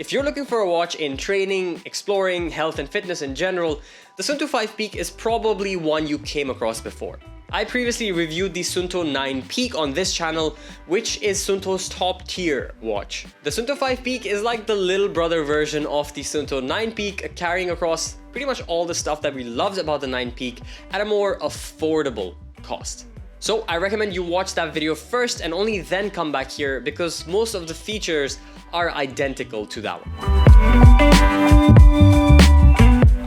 If you're looking for a watch in training, exploring, health and fitness in general, the Suunto 5 Peak is probably one you came across before. I previously reviewed the Suunto 9 Peak on this channel, which is Suunto's top tier watch. The Suunto 5 Peak is like the little brother version of the Suunto 9 Peak, carrying across pretty much all the stuff that we loved about the 9 Peak at a more affordable cost. So I recommend you watch that video first and only then come back here, because most of the features are identical to that one.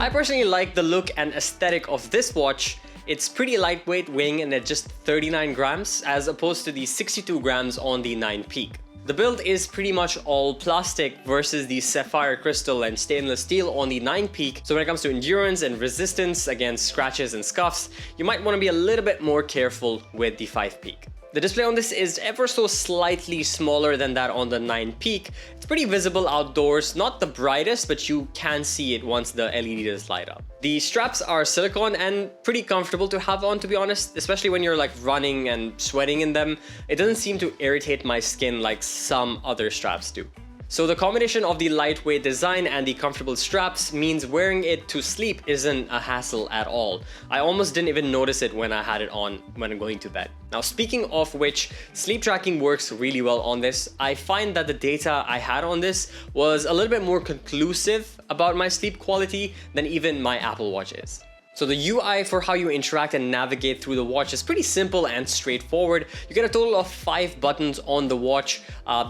I personally like the look and aesthetic of this watch. It's pretty lightweight, weighing in at just 39 grams as opposed to the 62 grams on the 9 Peak. The build is pretty much all plastic versus the sapphire crystal and stainless steel on the 9 Peak, so when it comes to endurance and resistance against scratches and scuffs, you might want to be a little bit more careful with the 5 Peak. The display on this is ever so slightly smaller than that on the 9 Peak. It's pretty visible outdoors, not the brightest, but you can see it once the LEDs light up. The straps are silicone and pretty comfortable to have on, to be honest, especially when you're like running and sweating in them. It doesn't seem to irritate my skin like some other straps do. So the combination of the lightweight design and the comfortable straps means wearing it to sleep isn't a hassle at all. I almost didn't even notice it when I had it on when I'm going to bed. Now, speaking of which, sleep tracking works really well on this. I find that the data I had on this was a little bit more conclusive about my sleep quality than even my Apple Watch is. So the UI for how you interact and navigate through the watch is pretty simple and straightforward. You get a total of 5 buttons on the watch.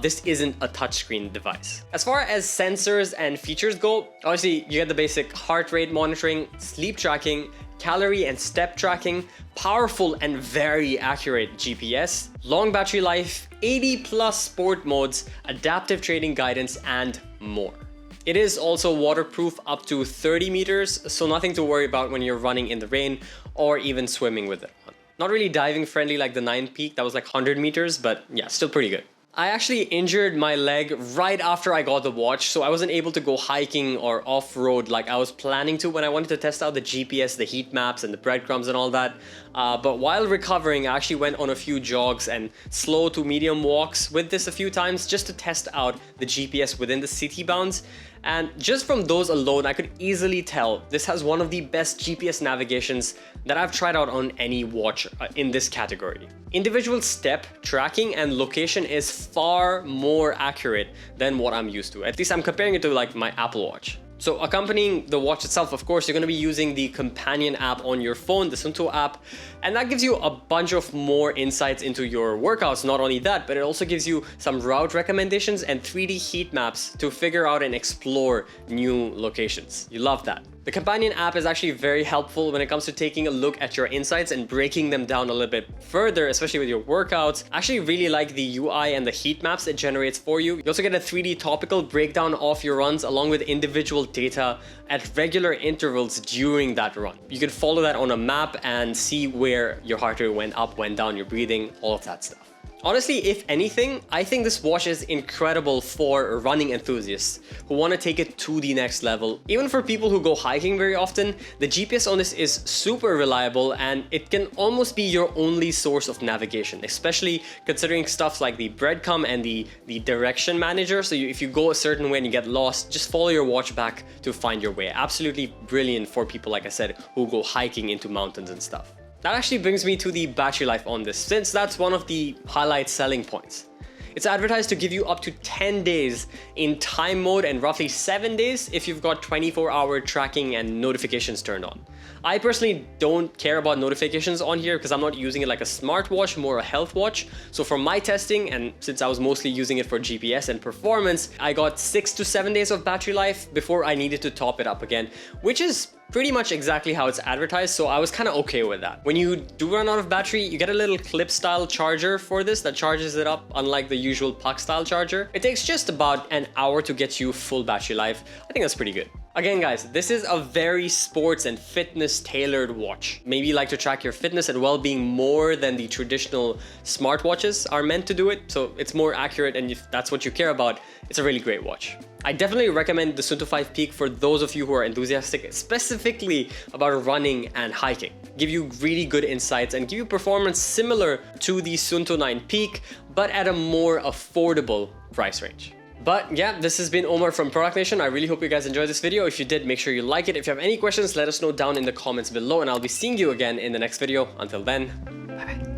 This isn't a touchscreen device. As far as sensors and features go, obviously you get the basic heart rate monitoring, sleep tracking, calorie and step tracking, powerful and very accurate GPS, long battery life, 80+ sport modes, adaptive training guidance, and more. It is also waterproof up to 30 meters, so nothing to worry about when you're running in the rain or even swimming with it on. Not really diving friendly like the 9 Peak, that was like 100 meters, but yeah, still pretty good. I actually injured my leg right after I got the watch, so I wasn't able to go hiking or off-road like I was planning to when I wanted to test out the GPS, the heat maps, and the breadcrumbs and all that. But while recovering, I actually went on a few jogs and slow to medium walks with this a few times just to test out the GPS within the city bounds. And just from those alone, I could easily tell this has one of the best GPS navigations that I've tried out on any watch in this category. Individual step tracking and location is far more accurate than what I'm used to. At least I'm comparing it to like my Apple Watch. So accompanying the watch itself, of course, you're going to be using the companion app on your phone, the Suunto app, and that gives you a bunch of more insights into your workouts. Not only that, but it also gives you some route recommendations and 3D heat maps to figure out and explore new locations. You love that. The companion app is actually very helpful when it comes to taking a look at your insights and breaking them down a little bit further, especially with your workouts. I actually really like the UI and the heat maps it generates for you. You also get a 3D topical breakdown of your runs along with individual data at regular intervals during that run. You can follow that on a map and see where your heart rate went up, went down, your breathing, all of that stuff. Honestly, if anything, I think this watch is incredible for running enthusiasts who want to take it to the next level. Even for people who go hiking very often, the GPS on this is super reliable and it can almost be your only source of navigation, especially considering stuff like the breadcrumb and the direction manager. So if you go a certain way and you get lost, just follow your watch back to find your way. Absolutely brilliant for people, like I said, who go hiking into mountains and stuff. That actually brings me to the battery life on this, since that's one of the highlight selling points. It's advertised to give you up to 10 days in time mode and roughly 7 days if you've got 24-hour tracking and notifications turned on. I personally don't care about notifications on here because I'm not using it like a smartwatch, more a health watch. So for my testing, and since I was mostly using it for GPS and performance, I got 6 to 7 days of battery life before I needed to top it up again, which is pretty much exactly how it's advertised, so I was kind of okay with that. When you do run out of battery, you get a little clip style charger for this that charges it up, unlike the usual puck style charger. It takes just about an hour to get you full battery life. I think that's pretty good. Again guys, this is a very sports and fitness tailored watch. Maybe you like to track your fitness and well-being more than the traditional smartwatches are meant to do it, so it's more accurate, and if that's what you care about, it's a really great watch. I definitely recommend the Suunto 5 Peak for those of you who are enthusiastic specifically about running and hiking. Give you really good insights and give you performance similar to the Suunto 9 Peak, but at a more affordable price range. But yeah, this has been Omar from Product Nation. I really hope you guys enjoyed this video. If you did, make sure you like it. If you have any questions, let us know down in the comments below, and I'll be seeing you again in the next video. Until then, bye bye.